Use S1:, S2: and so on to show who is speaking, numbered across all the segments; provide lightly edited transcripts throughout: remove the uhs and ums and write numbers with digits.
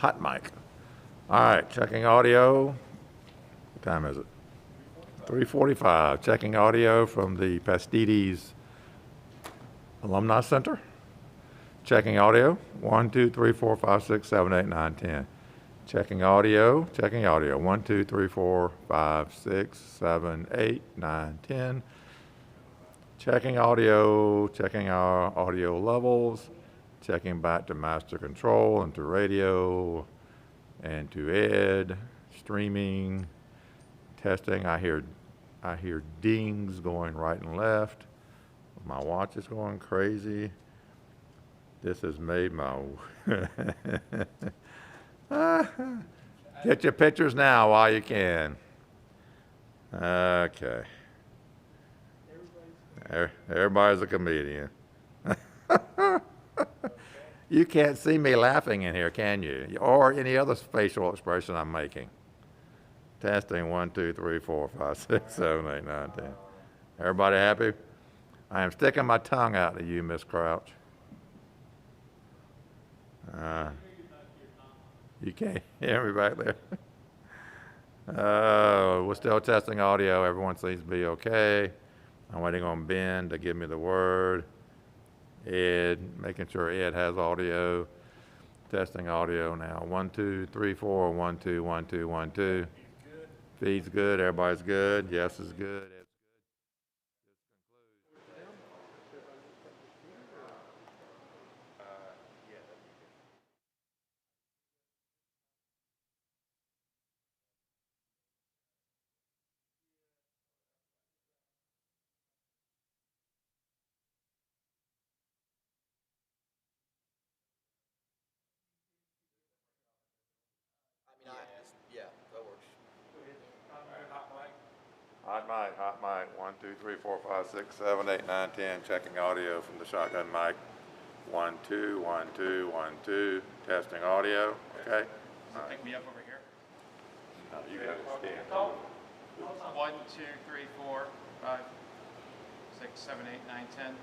S1: hot mic. All right, checking audio. What time is it? 3:45. Checking audio from the Pastides Alumni Center. Checking audio. 1, 2, 3, 4, 5, 6, 7, 8, 9, 10. Checking audio. Checking audio. 1, 2, 3, 4, 5, 6, 7, 8, 9, 10. Checking audio. Checking our audio levels. Checking back to master control and to radio and to ed. Streaming. Testing. I hear dings going right and left. My watch is going crazy. This has made my get your pictures now while you can. Okay. Everybody's a comedian. You can't see me laughing in here, can you? Or any other facial expression I'm making. Testing 1, 2, 3, 4, 5, 6, 7, 8, 9, 10. Everybody happy? I am sticking my tongue out to you, Miss Crouch. You can't hear me back there. We're still testing audio. Everyone seems to be okay. I'm waiting on Ben to give me the word. Ed, making sure Ed has audio. Testing audio now. 1, 2, 3, 4. 1, 2, 1, 2, 1, 2. Feed's good. Everybody's good. Yes is good.
S2: Yeah, that works.
S1: Hot mic. 1, 2, 3, 4, 5, 6, 7, 8, 9, 10. Checking audio from the shotgun mic. 1, 2, 1, 2, 1, 2. Testing audio. Okay.
S3: Pick me up over here.
S1: No, you got to stand.
S3: 1, 2, 3, 4, 5, 6, 7, 8, 9, 10.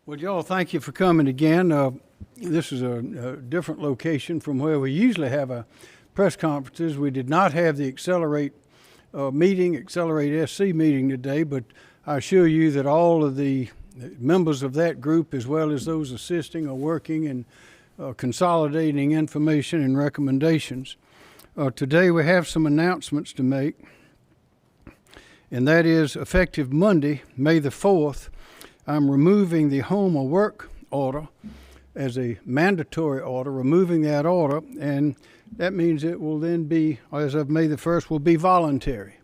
S2: Well, y'all, thank you for coming again. This is a different location from where we usually have our press conferences. We did not have the AccelerateSC meeting today, but I assure you that all of the members of that group, as well as those assisting, are working and consolidating information and recommendations. Today we have some announcements to make, and that is effective Monday, May the 4th, I'm removing the home or work order as a mandatory order, removing that order, and that means it will then be, as of May the 1st, will be voluntary.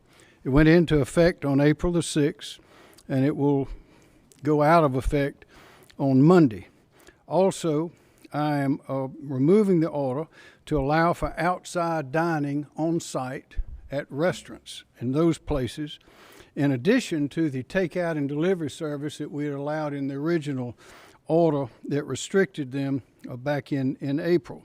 S2: It went into effect on April the 6th, and it will go out of effect on Monday. Also, I am removing the order to allow for outside dining on site at restaurants in those places, in addition to the takeout and delivery service that we had allowed in the original order that restricted them back in April.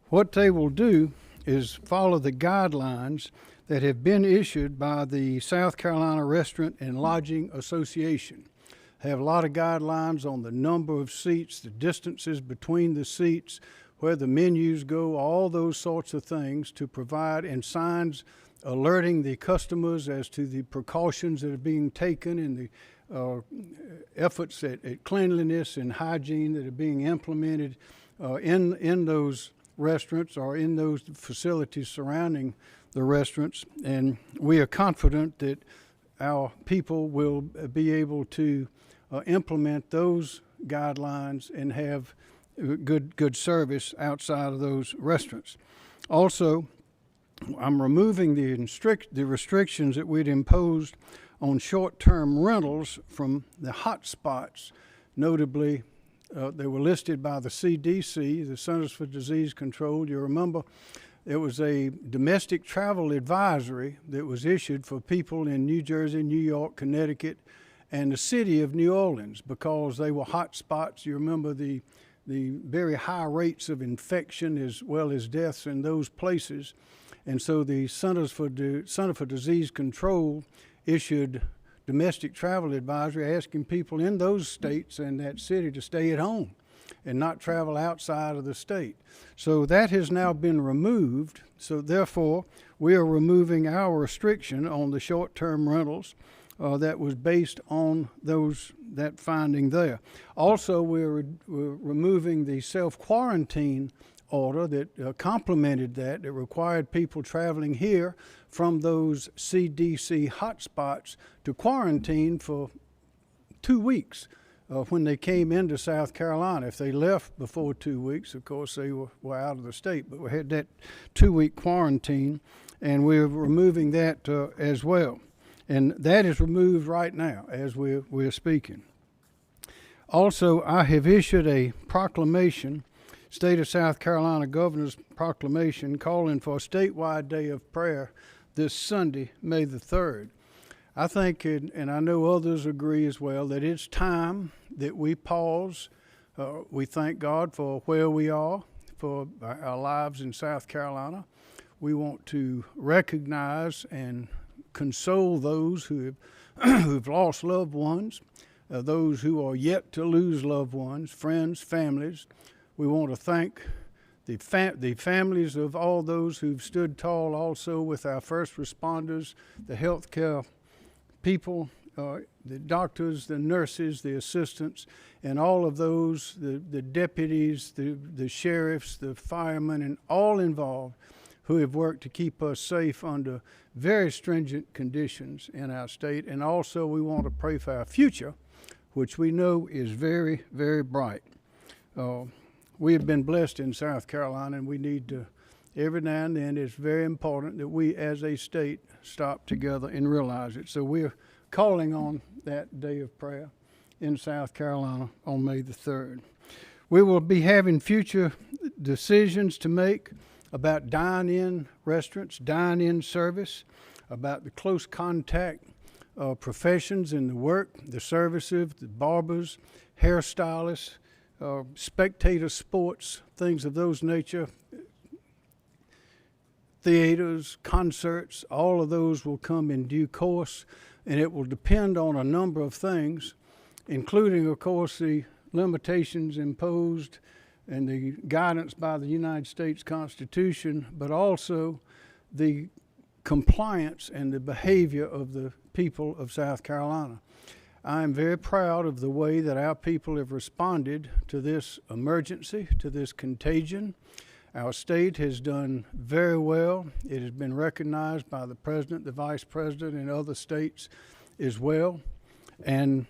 S2: What they will do is follow the guidelines that have been issued by the South Carolina Restaurant and Lodging Association. They have a lot of guidelines on the number of seats, the distances between the seats, where the menus go, all those sorts of things to provide, and signs alerting the customers as to the precautions that are being taken and the efforts at cleanliness and hygiene that are being implemented in those restaurants or in those facilities surrounding the restaurants. And we are confident that our people will be able to implement those guidelines and have good service outside of those restaurants. Also, I'm removing the restrictions that we'd imposed on short-term rentals from the hot spots. Notably, they were listed by the CDC, the Centers for Disease Control. You remember there was a domestic travel advisory that was issued for people in New Jersey, New York, Connecticut, and the city of New Orleans because they were hot spots. You remember the very high rates of infection as well as deaths in those places. And so the Center for Disease Control issued domestic travel advisory asking people in those states and that city to stay at home and not travel outside of the state. So that has now been removed. So therefore, we are removing our restriction on the short-term rentals that was based on that finding there. Also, we're removing the self-quarantine order that complemented that required people traveling here from those CDC hotspots to quarantine for 2 weeks when they came into South Carolina. If they left before 2 weeks, of course, they were out of the state, but we had that 2-week quarantine, and we're removing that as well. And that is removed right now as we're speaking. Also, I have issued a proclamation, State of South Carolina Governor's proclamation, calling for a statewide day of prayer this Sunday, May the 3rd. I think, and I know others agree as well, that it's time that we pause. We thank God for where we are, for our lives in South Carolina. We want to recognize and console those who've lost loved ones, those who are yet to lose loved ones, friends, families. We want to thank the families of all those who've stood tall also with our first responders, the healthcare people, the doctors, the nurses, the assistants, and all of those, the deputies, the sheriffs, the firemen, and all involved who have worked to keep us safe under very stringent conditions in our state. And also we want to pray for our future, which we know is very, very bright. We have been blessed in South Carolina, and we need to, every now and then, it's very important that we as a state stop together and realize it. So we're calling on that day of prayer in South Carolina on May the 3rd. We will be having future decisions to make about dine-in restaurants, dine-in service, about the close contact professions in the work, the services, the barbers, hairstylists, spectator sports, things of those nature. theaters, concerts, all of those will come in due course, and it will depend on a number of things, including, of course, the limitations imposed and the guidance by the United States Constitution, but also the compliance and the behavior of the people of South Carolina. I am very proud of the way that our people have responded to this emergency, to this contagion. Our state has done very well. It has been recognized by the president, the vice president, and other states as well. And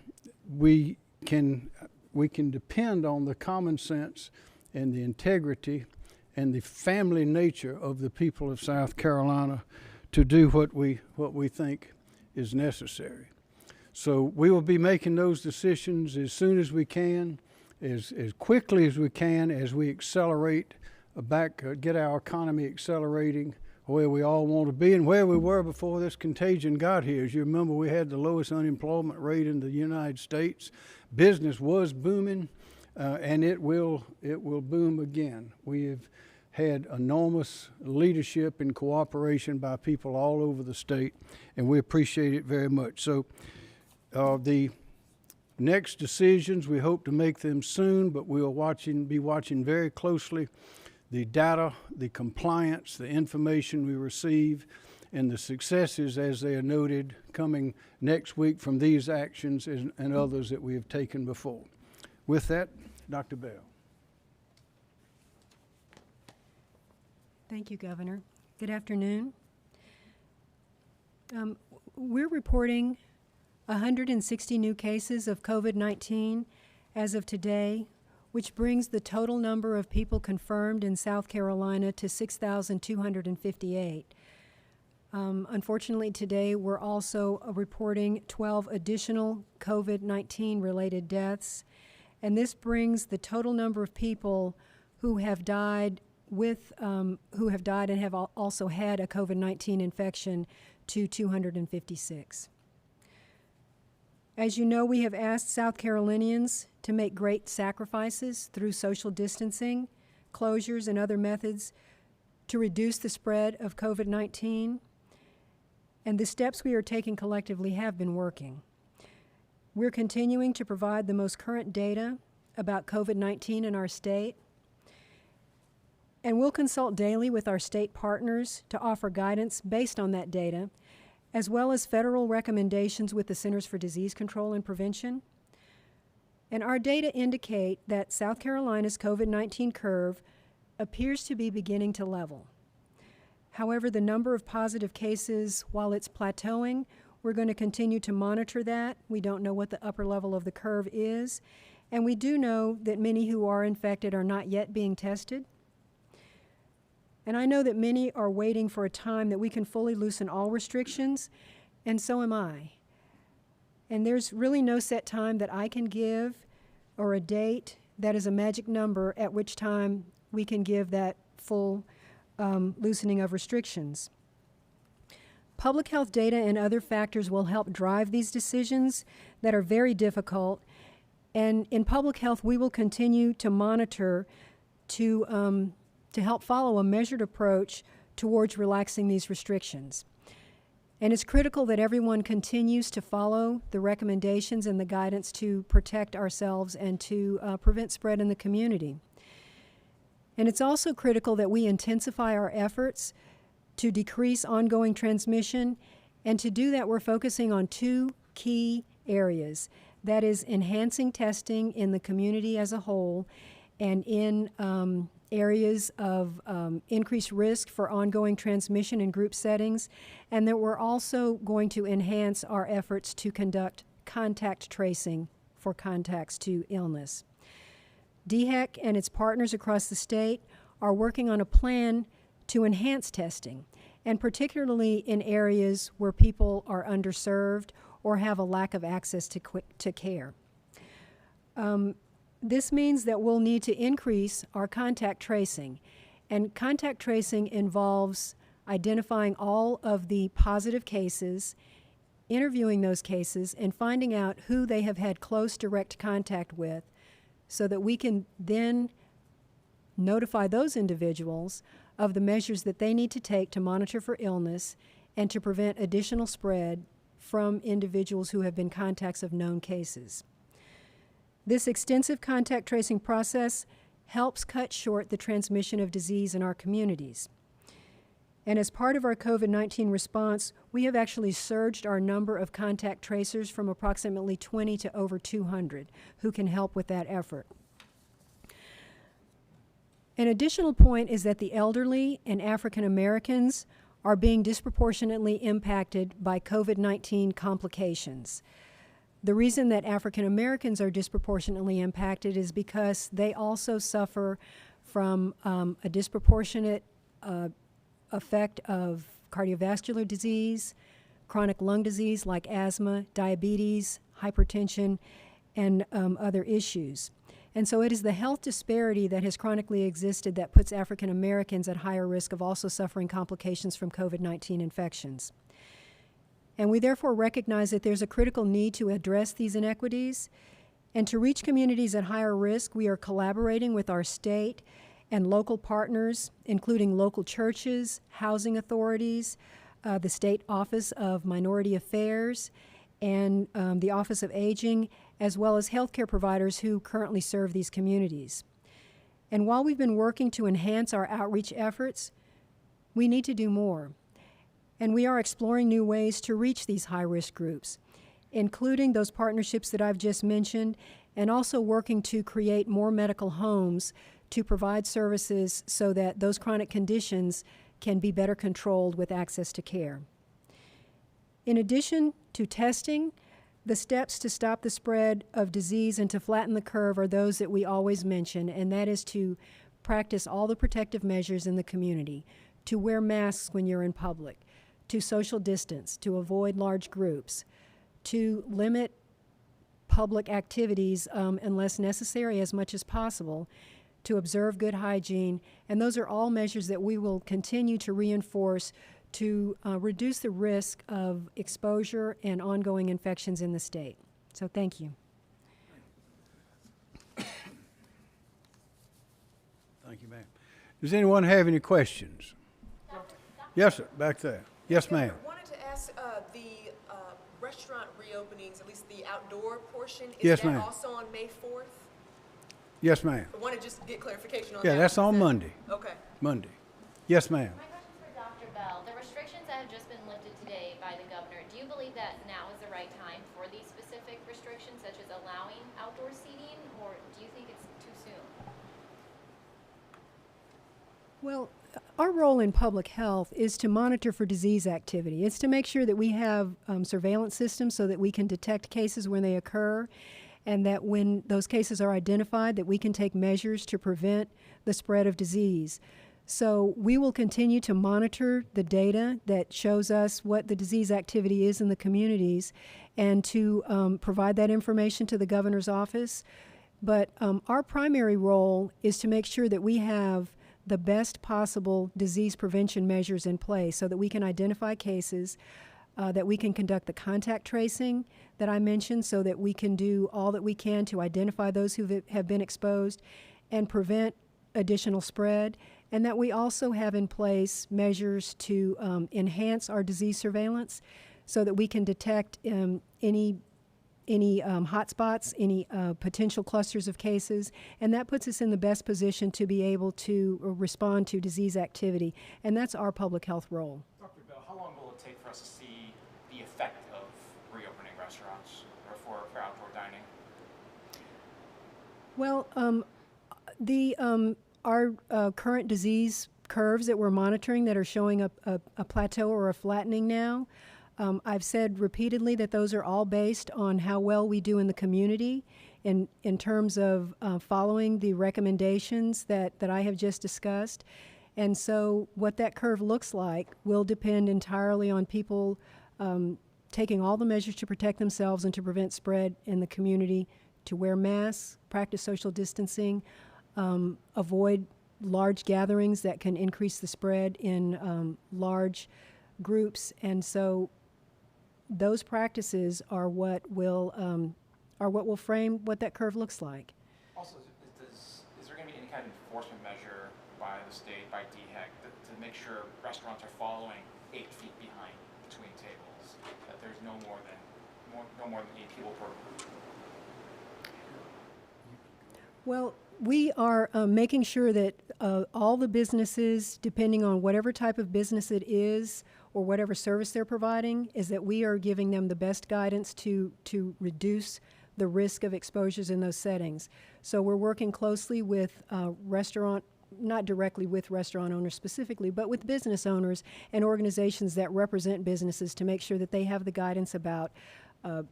S2: we can depend on the common sense and the integrity and the family nature of the people of South Carolina to do what we think is necessary. So we will be making those decisions as soon as we can, as quickly as we can, as we accelerate get our economy accelerating where we all want to be and where we were before this contagion got here. As you remember, we had the lowest unemployment rate in the United States. Business was booming, and it will boom again. We have had enormous leadership and cooperation by people all over the state, and we appreciate it very much. So the next decisions, we hope to make them soon, but we'll be watching very closely the data, the compliance, the information we receive, and the successes as they are noted coming next week from these actions and others that we have taken before. With that, Dr. Bell.
S4: Thank you, Governor. Good afternoon. We're reporting 160 new cases of COVID-19 as of today, which brings the total number of people confirmed in South Carolina to 6,258. Unfortunately, today we're also reporting 12 additional COVID-19 related deaths, and this brings the total number of people who have died and have also had a COVID-19 infection to 256. As you know, we have asked South Carolinians to make great sacrifices through social distancing, closures, and other methods to reduce the spread of COVID-19, and the steps we are taking collectively have been working. We're continuing to provide the most current data about COVID-19 in our state, and we'll consult daily with our state partners to offer guidance based on that data, as well as federal recommendations with the Centers for Disease Control and Prevention. And our data indicate that South Carolina's COVID-19 curve appears to be beginning to level. However, the number of positive cases, while it's plateauing, we're going to continue to monitor that. We don't know what the upper level of the curve is, and we do know that many who are infected are not yet being tested. And I know that many are waiting for a time that we can fully loosen all restrictions, and so am I. And there's really no set time that I can give or a date that is a magic number at which time we can give that full loosening of restrictions. Public health data and other factors will help drive these decisions that are very difficult. And in public health, we will continue to monitor to help follow a measured approach towards relaxing these restrictions. And it's critical that everyone continues to follow the recommendations and the guidance to protect ourselves and to prevent spread in the community. And it's also critical that we intensify our efforts to decrease ongoing transmission, and to do that we're focusing on two key areas. That is enhancing testing in the community as a whole and in areas of increased risk for ongoing transmission in group settings, and that we're also going to enhance our efforts to conduct contact tracing for contacts to illness. DHEC and its partners across the state are working on a plan to enhance testing, and particularly in areas where people are underserved or have a lack of access to care. This means that we'll need to increase our contact tracing, and contact tracing involves identifying all of the positive cases, interviewing those cases, and finding out who they have had close direct contact with, so that we can then notify those individuals of the measures that they need to take to monitor for illness and to prevent additional spread from individuals who have been contacts of known cases. This extensive contact tracing process helps cut short the transmission of disease in our communities. And as part of our COVID-19 response, we have actually surged our number of contact tracers from approximately 20 to over 200 who can help with that effort. An additional point is that the elderly and African Americans are being disproportionately impacted by COVID-19 complications. The reason that African Americans are disproportionately impacted is because they also suffer from a disproportionate effect of cardiovascular disease, chronic lung disease like asthma, diabetes, hypertension, and other issues. And so it is the health disparity that has chronically existed that puts African Americans at higher risk of also suffering complications from COVID-19 infections. And we therefore recognize that there's a critical need to address these inequities. And to reach communities at higher risk, we are collaborating with our state and local partners, including local churches, housing authorities, the State Office of Minority Affairs, and the Office of Aging, as well as healthcare providers who currently serve these communities. And while we've been working to enhance our outreach efforts, we need to do more. And we are exploring new ways to reach these high-risk groups, including those partnerships that I've just mentioned, and also working to create more medical homes to provide services so that those chronic conditions can be better controlled with access to care. In addition to testing, the steps to stop the spread of disease and to flatten the curve are those that we always mention, and that is to practice all the protective measures in the community, to wear masks when you're in public, to social distance, to avoid large groups, to limit public activities unless necessary as much as possible, to observe good hygiene, and those are all measures that we will continue to reinforce to reduce the risk of exposure and ongoing infections in the state. So thank you.
S2: Thank you, ma'am. Does anyone have any questions? Yes, sir, back there. Yes, ma'am.
S5: I wanted to ask the restaurant reopenings, at least the outdoor portion, is
S2: Yes,
S5: that
S2: ma'am.
S5: also on May 4th?
S2: Yes, ma'am.
S5: I want to just get clarification on
S2: Yeah,
S5: that.
S2: that's on
S5: Is that-
S2: Monday.
S5: Okay.
S2: Monday. Yes, ma'am.
S6: My question's for Dr. Bell. The restrictions that have just been lifted today by the governor, do you believe that now is the right time for these specific restrictions, such as allowing outdoor seating, or do you think it's too soon?
S4: Well, our role in public health is to monitor for disease activity. It's to make sure that we have surveillance systems so that we can detect cases when they occur, and that when those cases are identified, that we can take measures to prevent the spread of disease. So we will continue to monitor the data that shows us what the disease activity is in the communities and to provide that information to the governor's office. But our primary role is to make sure that we have the best possible disease prevention measures in place so that we can identify cases, that we can conduct the contact tracing that I mentioned so that we can do all that we can to identify those who have been exposed and prevent additional spread, and that we also have in place measures to enhance our disease surveillance so that we can detect any hotspots, any potential clusters of cases, and that puts us in the best position to be able to respond to disease activity, and that's our public health role.
S3: Dr. Bell, how long will it take for us to see the effect of reopening restaurants or for outdoor dining?
S4: Well, our current disease curves that we're monitoring that are showing a plateau or a flattening now, I've said repeatedly that those are all based on how well we do in the community in terms of following the recommendations that I have just discussed. And so what that curve looks like will depend entirely on people taking all the measures to protect themselves and to prevent spread in the community, to wear masks, practice social distancing, avoid large gatherings that can increase the spread in large groups. And so those practices are what will frame what that curve looks like.
S3: Also, is there going to be any kind of enforcement measure by the state, by DHEC, make sure restaurants are following 8 feet behind between tables, that there's no more than 8 people per group.
S4: Well, we are making sure that all the businesses, depending on whatever type of business it is or whatever service they're providing, is that we are giving them the best guidance to reduce the risk of exposures in those settings. So we're working closely with not directly with restaurant owners specifically, but with business owners and organizations that represent businesses to make sure that they have the guidance about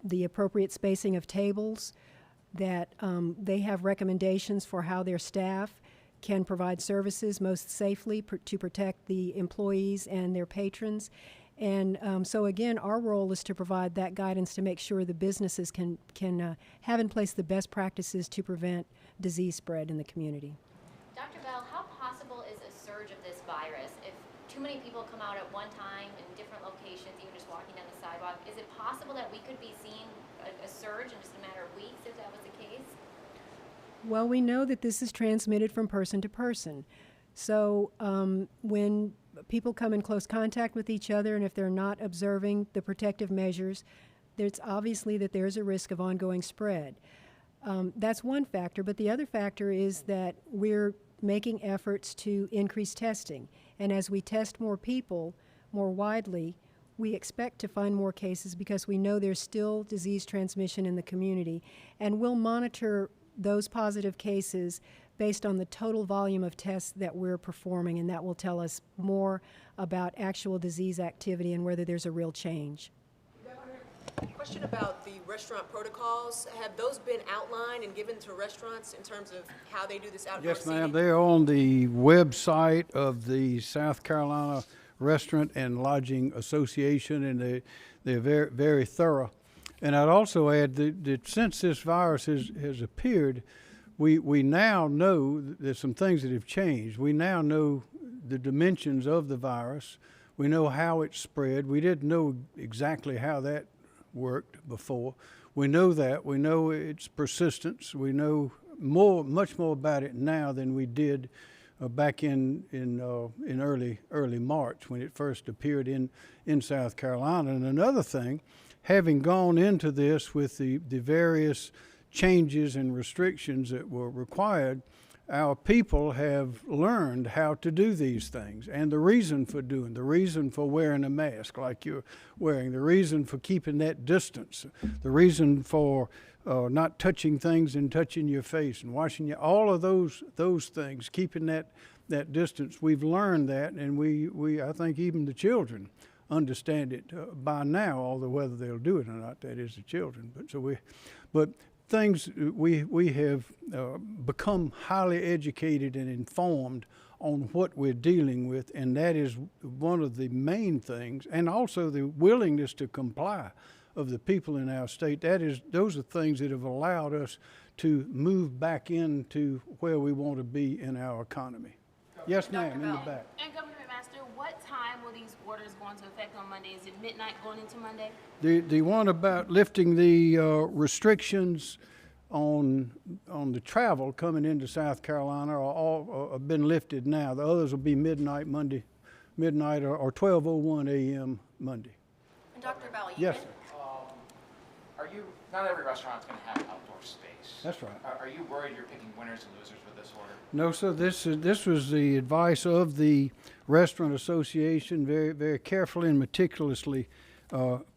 S4: the appropriate spacing of tables, that they have recommendations for how their staff can provide services most safely to protect the employees and their patrons. And so again, our role is to provide that guidance to make sure the businesses can have in place the best practices to prevent disease spread in the community.
S6: Dr. Bell, how possible is a surge of this virus if too many people come out at one time in different locations, even just walking down the sidewalk? Is it possible that we could be seeing a surge in just a matter of weeks if that was the case?
S4: Well, we know that this is transmitted from person to person. So when people come in close contact with each other, and if they're not observing the protective measures, there's obviously that there's a risk of ongoing spread. That's one factor, but the other factor is that we're making efforts to increase testing. And as we test more people more widely, we expect to find more cases because we know there's still disease transmission in the community. And we'll monitor those positive cases based on the total volume of tests that we're performing, and that will tell us more about actual disease activity and whether there's a real change.
S5: Question about the restaurant protocols. Have those been outlined and given to restaurants in terms of how they do this outdoor
S2: Yes,
S5: seating?
S2: ma'am. They're on the website of the South Carolina Restaurant and Lodging Association, and they're very, very thorough. And I'd also add that since this virus has appeared, we now know that there's some things that have changed. We now know the dimensions of the virus. We know how it spread. We didn't know exactly how that worked before. We know that. We know its persistence. We know much more about it now than we did back in early March when it first appeared in South Carolina. And another thing, having gone into this with the various changes and restrictions that were required, our people have learned how to do these things, and the reason for wearing a mask like you're wearing, the reason for keeping that distance, the reason for not touching things and touching your face and washing all of those things, keeping that distance. We've learned that, and we I think even the children understand it by now, although whether they'll do it or not, that is the children. But things we have become highly educated and informed on what we're dealing with, and that is one of the main things, and also the willingness to comply of the people in our state. Those are things that have allowed us to move back into where we want to be in our economy. Yes, ma'am, in the back.
S7: And Governor McMaster, what time will these orders go into effect on Monday? Is it midnight going into Monday?
S2: The one about lifting the restrictions on the travel coming into South Carolina are all have been lifted now. The others will be midnight Monday, midnight or 12:01 a.m. Monday.
S5: And Dr. Bell,
S2: Yes, sir.
S3: Not every restaurant's going to have outdoor space.
S2: That's right.
S3: Are you worried you're picking winners and losers with this order?
S2: No, sir. This was the advice of the Restaurant Association, very, very carefully and meticulously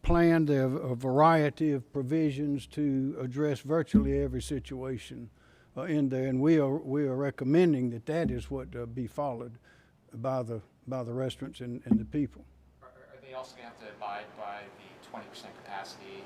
S2: planned. There are a variety of provisions to address virtually every situation in there, and we are recommending that is what be followed by the restaurants and the people.
S3: Are they also going to have to abide by the 20% capacity?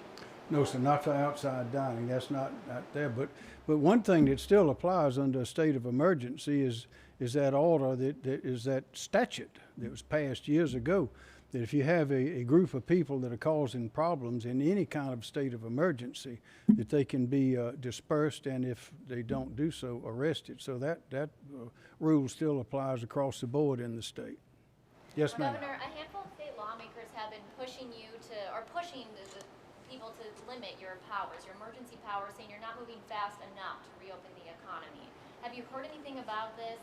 S2: No, sir, not for outside dining. That's not there. But one thing that still applies under a state of emergency is that order that is that statute that was passed years ago, that if you have a group of people that are causing problems in any kind of state of emergency, that they can be dispersed, and if they don't do so, arrested. So that rule still applies across the board in the state. Yes, ma'am.
S6: Governor, a handful of state lawmakers have been pushing the people to limit your powers, your emergency powers, saying you're not moving fast enough to reopen the economy. Have you heard anything about this?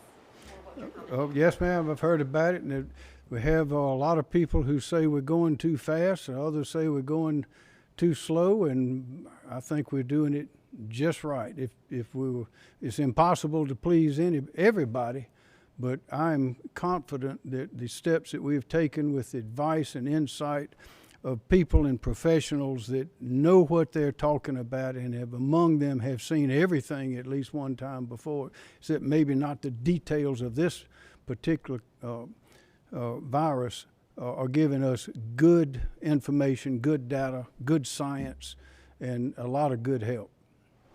S2: Yes, ma'am, I've heard about it, and we have a lot of people who say we're going too fast, and others say we're going too slow, and I think we're doing it just right. It's impossible to please everybody, but I'm confident that the steps that we've taken with advice and insight of people and professionals that know what they're talking about and have seen everything at least one time before, except maybe not the details of this particular virus, are giving us good information, good data, good science, and a lot of good help.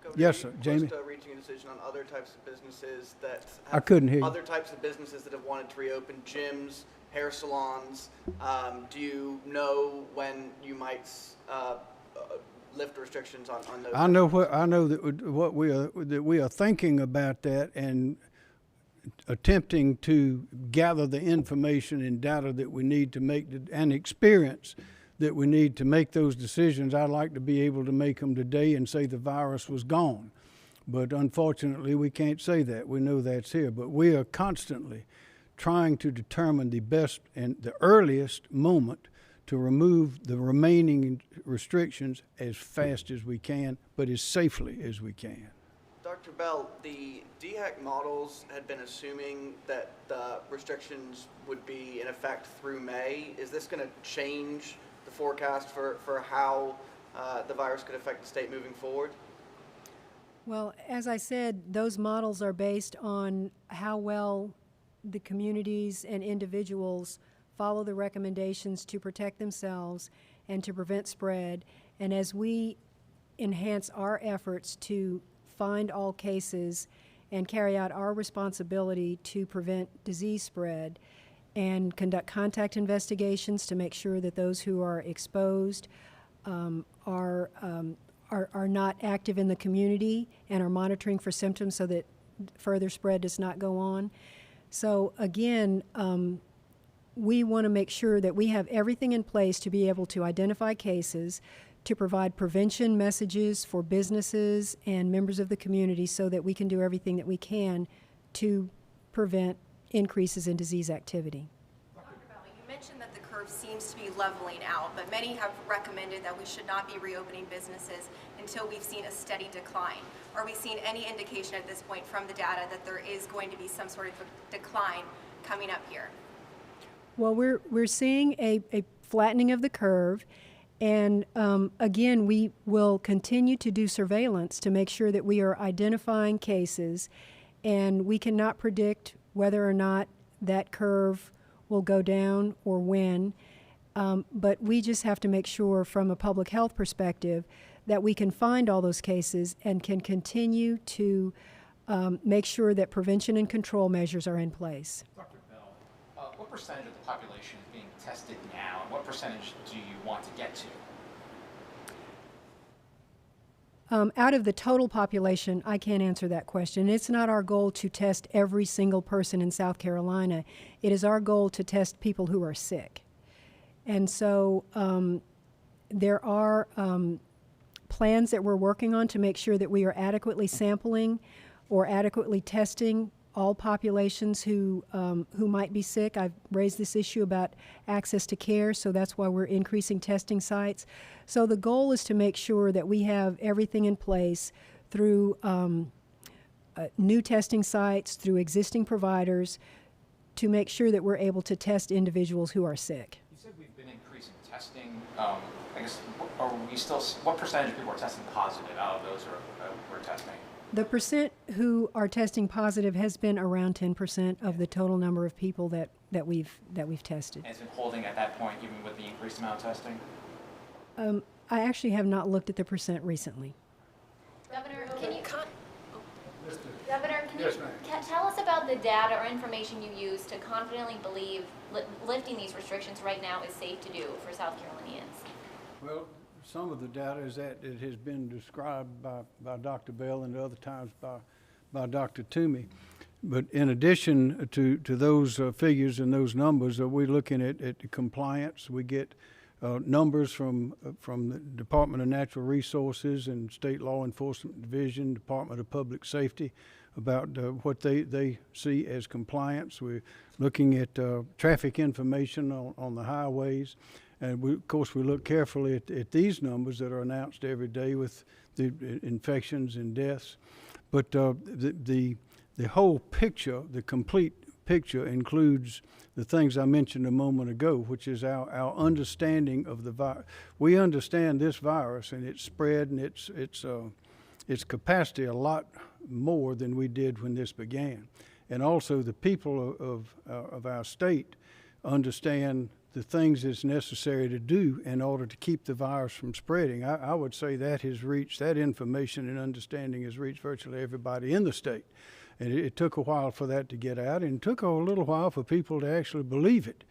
S8: Governor,
S2: Yes, sir. Jamie?
S8: Reaching a decision on other types of businesses that
S2: I couldn't hear you.
S8: Other types of businesses that have wanted to reopen, gyms, hair salons. Do you know when you might lift restrictions on those?
S2: I know that we are thinking about that and attempting to gather the information and data that we need to make and experience that we need to make those decisions. I'd like to be able to make them today and say the virus was gone. But unfortunately, we can't say that. We know that's here. But we are constantly trying to determine the best and the earliest moment to remove the remaining restrictions as fast as we can, but as safely as we can.
S8: Dr. Bell, the DHEC models had been assuming that the restrictions would be in effect through May. Is this going to change the forecast for how the virus could affect the state moving forward?
S4: Well, as I said, those models are based on how well the communities and individuals follow the recommendations to protect themselves and to prevent spread. And as we enhance our efforts to find all cases and carry out our responsibility to prevent disease spread and conduct contact investigations to make sure that those who are exposed are not active in the community and are monitoring for symptoms so that further spread does not go on. So again, we want to make sure that we have everything in place to be able to identify cases, to provide prevention messages for businesses and members of the community so that we can do everything that we can to prevent increases in disease activity.
S9: Dr. Bell, you mentioned that the curve seems to be leveling out, but many have recommended that we should not be reopening businesses until we've seen a steady decline. Are we seeing any indication at this point from the data that there is going to be some sort of a decline coming up here?
S4: Well, we're seeing a flattening of the curve. And again, we will continue to do surveillance to make sure that we are identifying cases, and we cannot predict whether or not that curve will go down or when, but we just have to make sure from a public health perspective that we can find all those cases and can continue to make sure that prevention and control measures are in place.
S3: Dr. Bell, what percentage of the population is being tested now, and what percentage do you want to get to?
S4: Out of the total population, I can't answer that question. It's not our goal to test every single person in South Carolina. It is our goal to test people who are sick. And so there are plans that we're working on to make sure that we are adequately sampling or adequately testing all populations who might be sick. I've raised this issue about access to care, so that's why we're increasing testing sites. So the goal is to make sure that we have everything in place through new testing sites, through existing providers, to make sure that we're able to test individuals who are sick.
S3: You said we've been increasing testing. I guess, are we still, what percentage of people are testing positive out of those who are testing?
S4: The percent who are testing positive has been around 10% of the total number of people that we've tested.
S3: And it's been holding at that point even with the increased amount of testing?
S4: I actually have not looked at the percent recently.
S6: Governor, can you
S2: Yes, ma'am.
S6: tell us about the data or information you use to confidently believe lifting these restrictions right now is safe to do for South Carolinians?
S2: Well, some of the data is that it has been described by Dr. Bell and other times by Dr. Toomey. But in addition to those figures and those numbers, we're looking at the compliance. We get numbers from the Department of Natural Resources and State Law Enforcement Division, Department of Public Safety, about what they see as compliance. We're looking at traffic information on the highways. And of course, we look carefully at these numbers that are announced every day with the infections and deaths. But the whole picture, the complete picture, includes the things I mentioned a moment ago, which is our understanding of the virus. We understand this virus and its spread and its capacity a lot more than we did when this began. And also the people of our state understand the things that's necessary to do in order to keep the virus from spreading. I would say that information and understanding has reached virtually everybody in the state. And it took a while for that to get out, and it took a little while for people to actually believe it.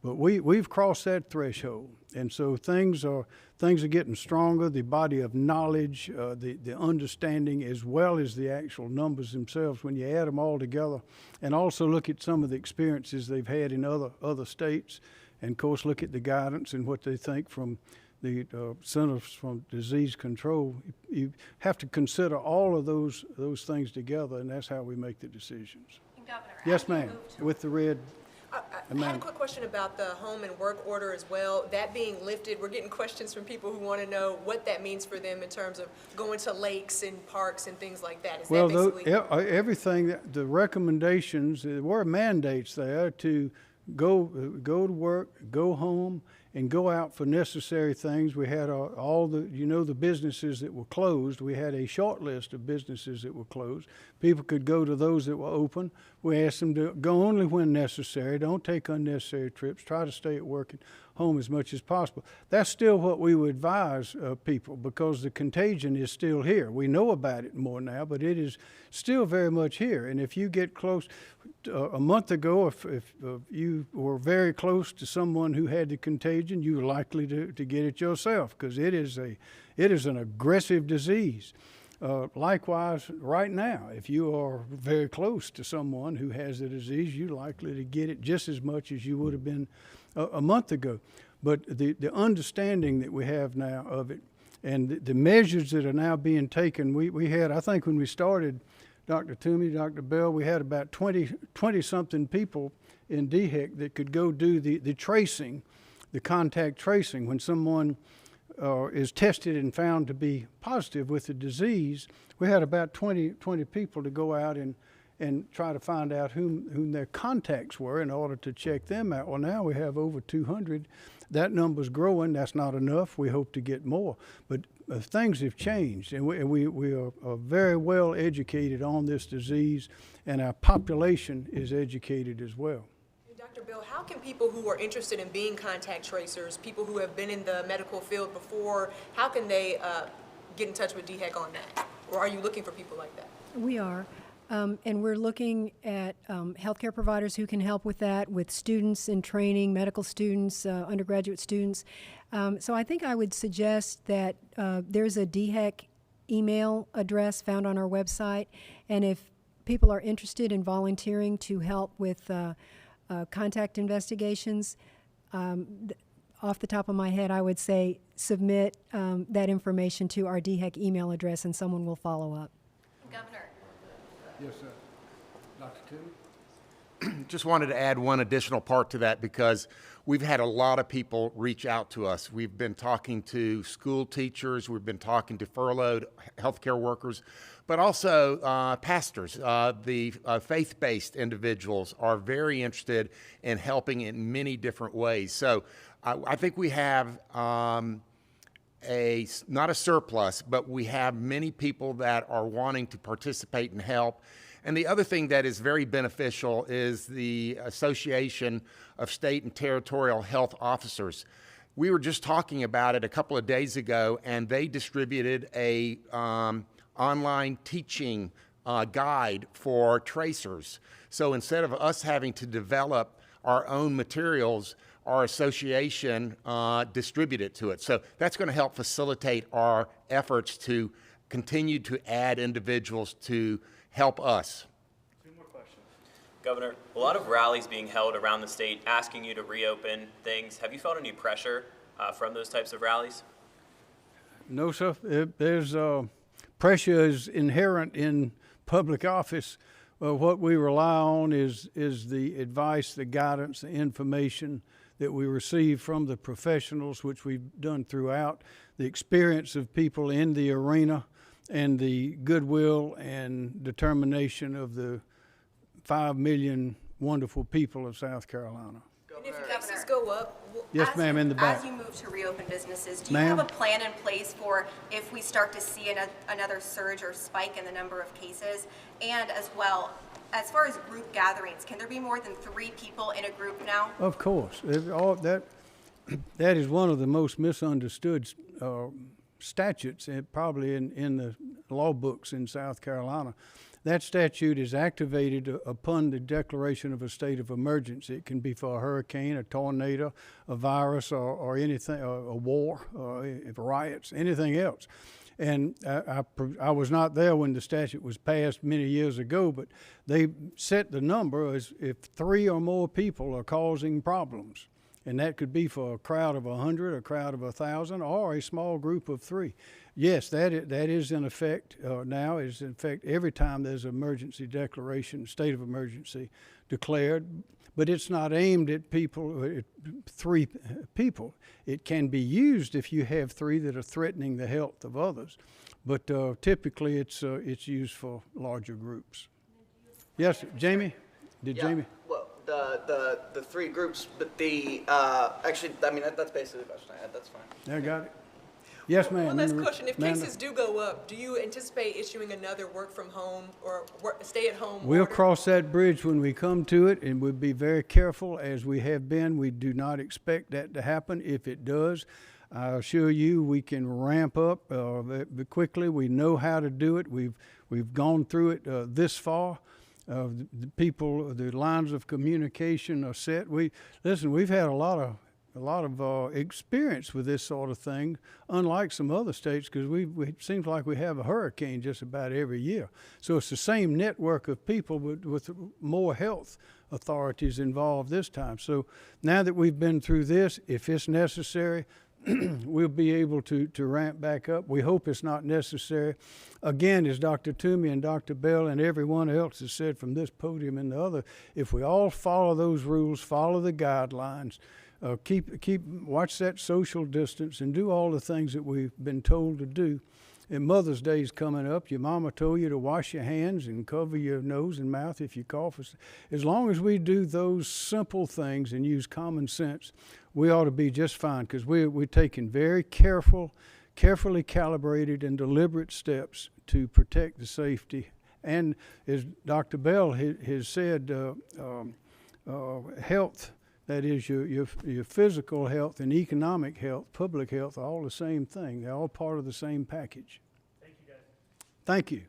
S2: But we've crossed that threshold, and so things are getting stronger. The body of knowledge, the understanding, as well as the actual numbers themselves, when you add them all together, and also look at some of the experiences they've had in other states, and of course look at the guidance and what they think from the Centers for Disease Control. You have to consider all of those things together, and that's how we make the decisions.
S9: And Governor,
S2: Yes, ma'am. With the red.
S5: I had a quick question about the home and work order as well. That being lifted, we're getting questions from people who want to know what that means for them in terms of going to lakes and parks and things like that. Is
S2: Well,
S5: that basically
S2: everything, the recommendations, there were mandates there to go to work, go home, and go out for necessary things. We had all the businesses that were closed. We had a short list of businesses that were closed. People could go to those that were open. We asked them to go only when necessary. Don't take unnecessary trips. Try to stay at work and home as much as possible. That's still what we would advise people, because the contagion is still here. We know about it more now, but it is still very much here. And if you get close, a month ago, if you were very close to someone who had the contagion, you were likely to get it yourself, because it is an aggressive disease. Likewise, right now, if you are very close to someone who has the disease, you're likely to get it just as much as you would have been a month ago. But the understanding that we have now of it, and the measures that are now being taken, we had, I think when we started, Dr. Toomey, Dr. Bell, we had about 20-something people in DHEC that could go do the tracing, the contact tracing. When someone is tested and found to be positive with the disease, we had about 20 people to go out and try to find out whom their contacts were in order to check them out. Well, now we have over 200. That number's growing. That's not enough. We hope to get more. But things have changed, and we are very well educated on this disease, and our population is educated as well.
S5: Dr. Bill, how can people who are interested in being contact tracers, people who have been in the medical field before, how can they get in touch with DHEC on that? Or are you looking for people like that?
S4: We are. And we're looking at healthcare providers who can help with that, with students in training, medical students, undergraduate students. So I think I would suggest that there's a DHEC email address found on our website, and if people are interested in volunteering to help with contact investigations, off the top of my head, I would say submit that information to our DHEC email address, and someone will follow up.
S9: Governor.
S2: Yes, sir. Dr. Toomey?
S10: Just wanted to add one additional part to that, because we've had a lot of people reach out to us. We've been talking to school teachers, we've been talking to furloughed healthcare workers, but also pastors. The faith-based individuals are very interested in helping in many different ways. So I think we have not a surplus, but we have many people that are wanting to participate and help. And the other thing that is very beneficial is the Association of State and Territorial Health Officers. We were just talking about it a couple of days ago, and they distributed a online teaching guide for tracers. So instead of us having to develop our own materials, our association distributed to it. So that's going to help facilitate our efforts to continue to add individuals to help us.
S11: Two more questions. Governor, a lot of rallies being held around the state asking you to reopen things. Have you felt any pressure from those types of rallies?
S2: No, sir. There's pressure is inherent in public office. What we rely on is the advice, the guidance, the information that we receive from the professionals, which we've done throughout, the experience of people in the arena, and the goodwill and determination of the 5 million wonderful people of South Carolina.
S5: And if cases go up,
S2: Yes, ma'am, in the back.
S9: As you move to reopen businesses, do you
S2: Ma'am?
S9: have a plan in place for if we start to see another surge or spike in the number of cases? And as well, as far as group gatherings, can there be more than 3 people in a group now?
S2: Of course. That is one of the most misunderstood statutes, probably in the law books in South Carolina. That statute is activated upon the declaration of a state of emergency. It can be for a hurricane, a tornado, a virus, or anything, a war, riots, anything else. And I was not there when the statute was passed many years ago, but they set the number as if 3 or more people are causing problems. And that could be for a crowd of 100, a crowd of 1,000, or a small group of 3. Yes, that is in effect now. Is in effect every time there's an emergency declaration, state of emergency declared. But it's not aimed at people, 3 people. It can be used if you have 3 that are threatening the health of others. But typically it's used for larger groups. Yes, Jamie? Did
S8: Yeah,
S2: Jamie?
S8: well, the 3 groups, but the, actually, I mean, that's basically the question I had, that's fine.
S2: I got it. Yes, ma'am.
S5: One last question. If
S2: Ma'am.
S5: cases do go up, do you anticipate issuing another work from home or stay-at-home
S2: We'll
S5: order?
S2: cross that bridge when we come to it, and we'll be very careful as we have been. We do not expect that to happen. If it does, I assure you we can ramp up quickly. We know how to do it. We've gone through it this far. The people, the lines of communication are set. We've had a lot of experience with this sort of thing, unlike some other states, because it seems like we have a hurricane just about every year. So it's the same network of people, but with more health authorities involved this time. So now that we've been through this, if it's necessary, we'll be able to ramp back up. We hope it's not necessary. Again, as Dr. Toomey and Dr. Bell and everyone else has said from this podium and the other, if we all follow those rules, follow the guidelines, watch that social distance, and do all the things that we've been told to do. And Mother's Day is coming up. Your mama told you to wash your hands and cover your nose and mouth if you cough. As long as we do those simple things and use common sense, we ought to be just fine, because we're taking very carefully calibrated and deliberate steps to protect the safety. And as Dr. Bell has said, health, that is your physical health and economic health, public health, are all the same thing. They're all part of the same package.
S11: Thank you, guys.
S2: Thank you.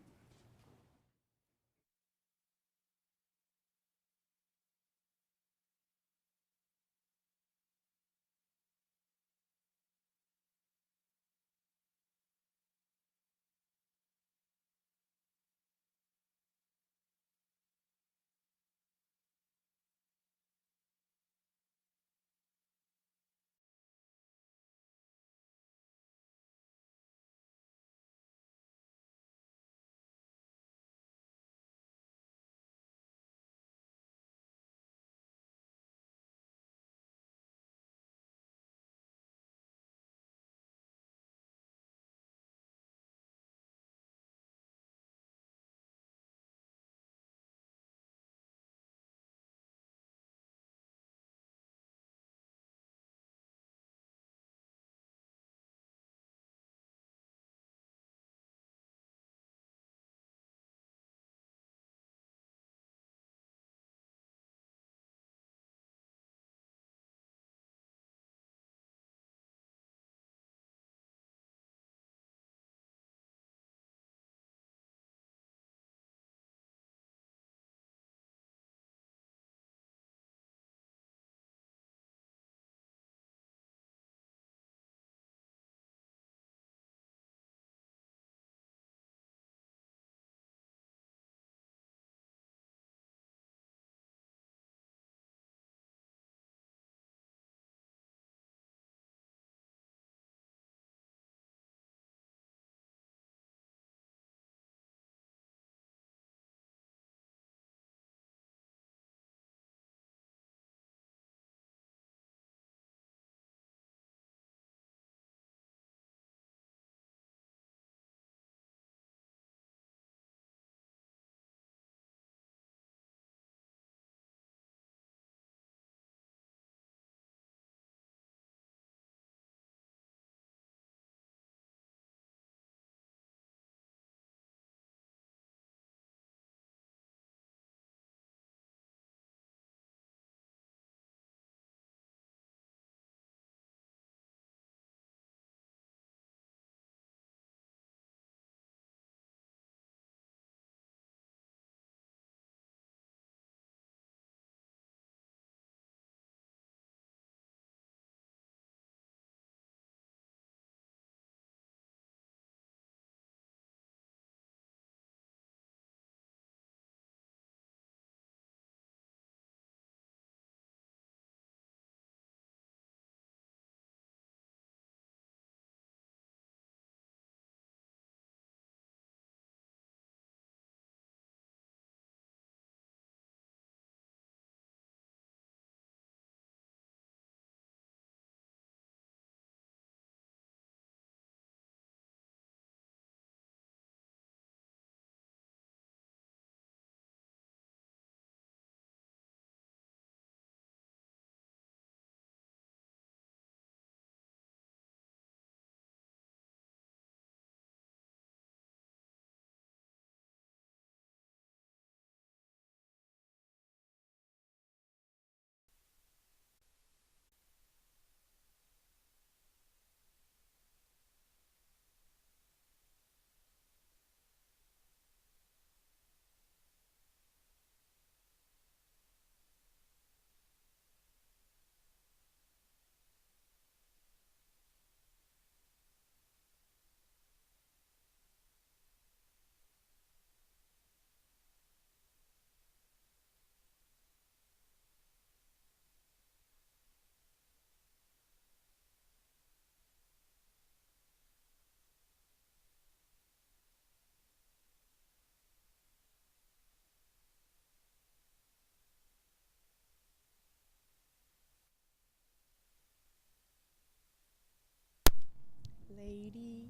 S5: lady.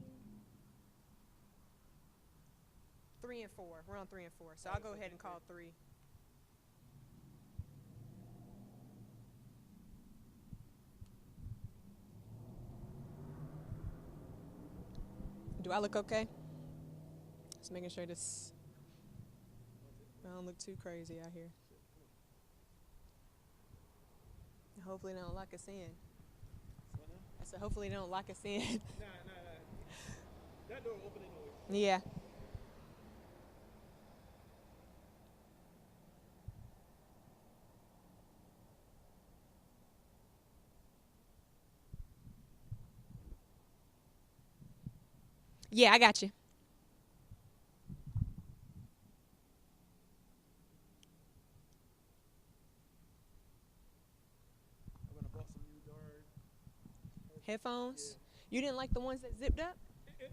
S5: 3 and 4. We're on 3 and 4. So I'll go ahead and call 3. Do I look okay? Just making sure this, I don't look too crazy out here. Hopefully they don't lock us in. I said hopefully they don't lock us in.
S12: Nah. That door opening always.
S5: Yeah. Yeah, I got you.
S12: I'm gonna bought some new darn
S5: Headphones? You didn't like the ones that zipped up?
S12: It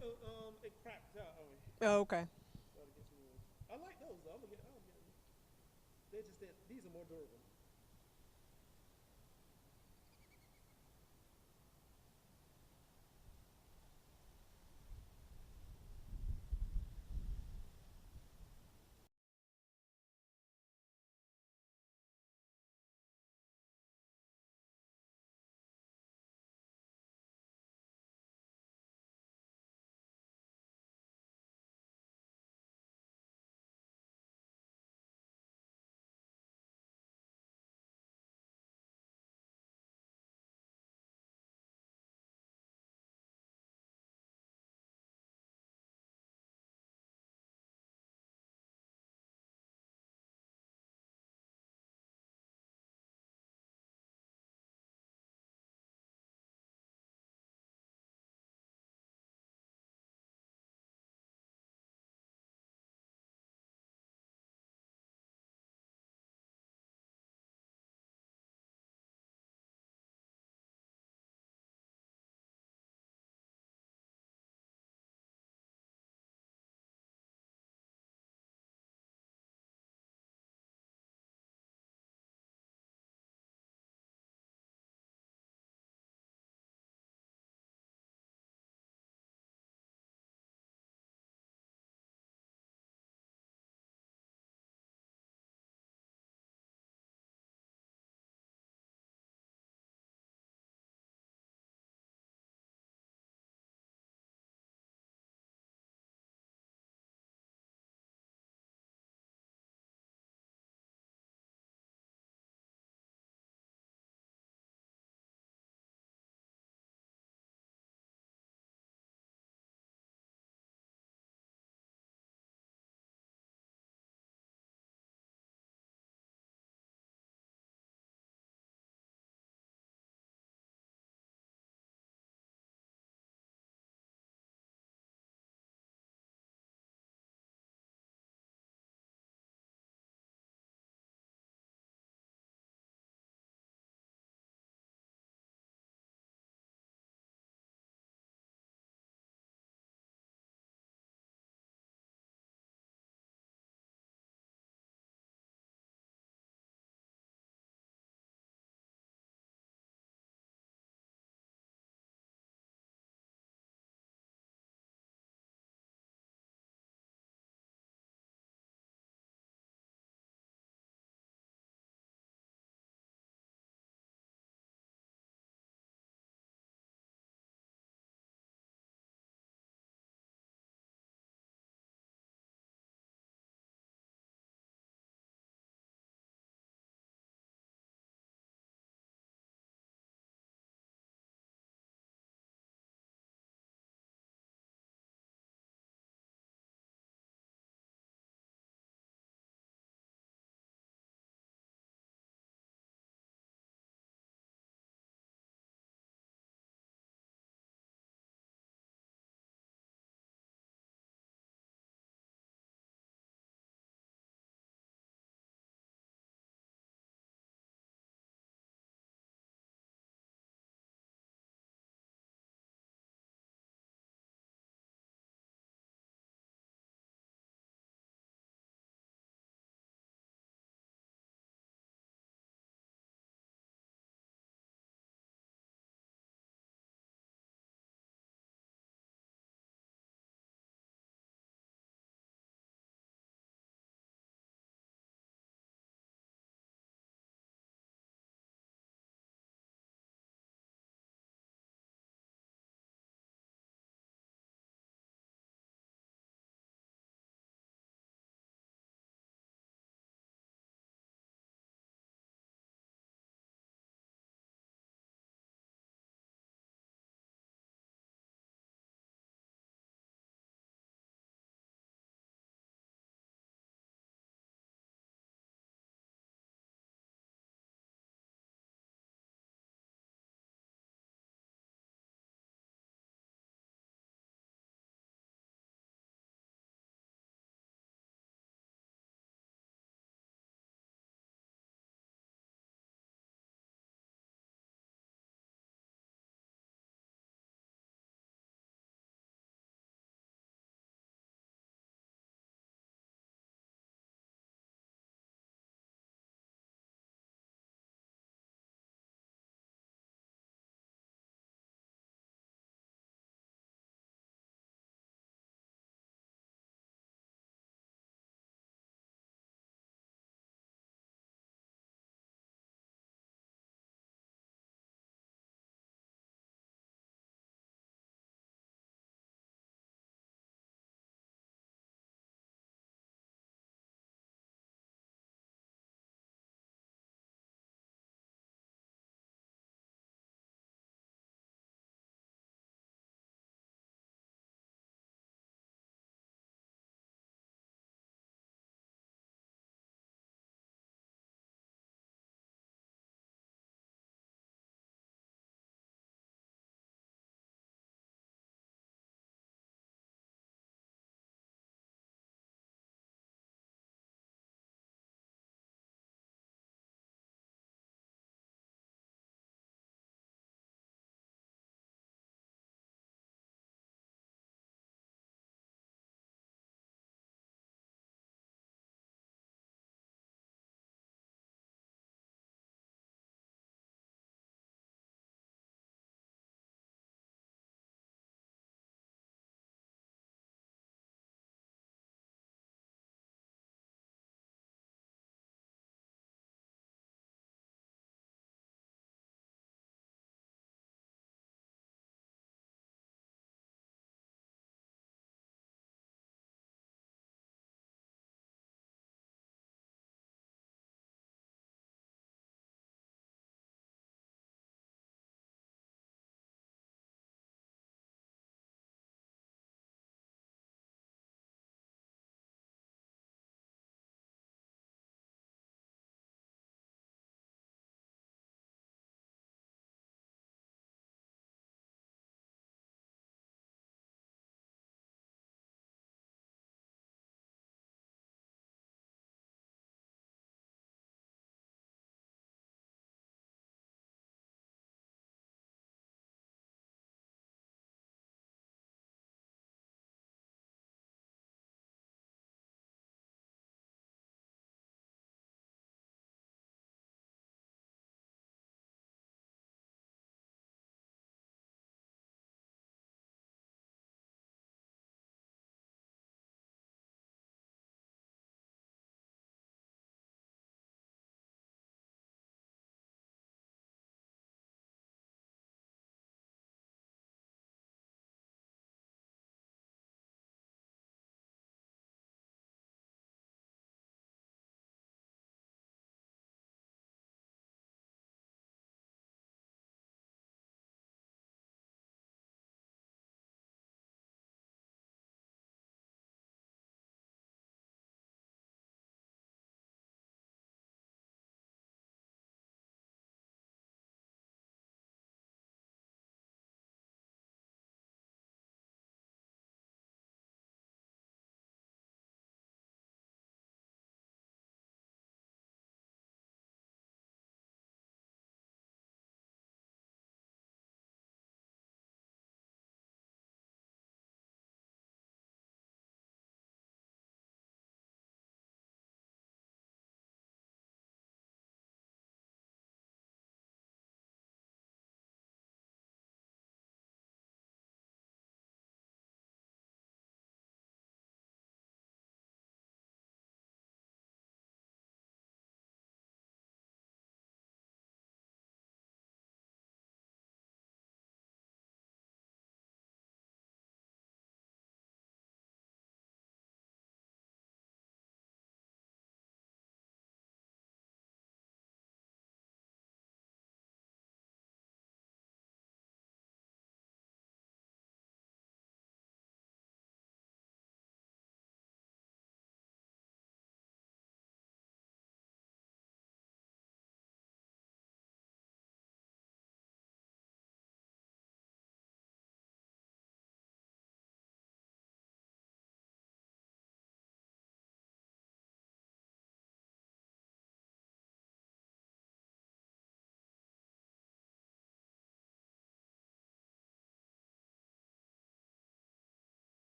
S12: cracked out on me.
S5: Oh, okay.
S12: Gotta get some new ones. I like those though. I'll get them. They're just that these are more durable.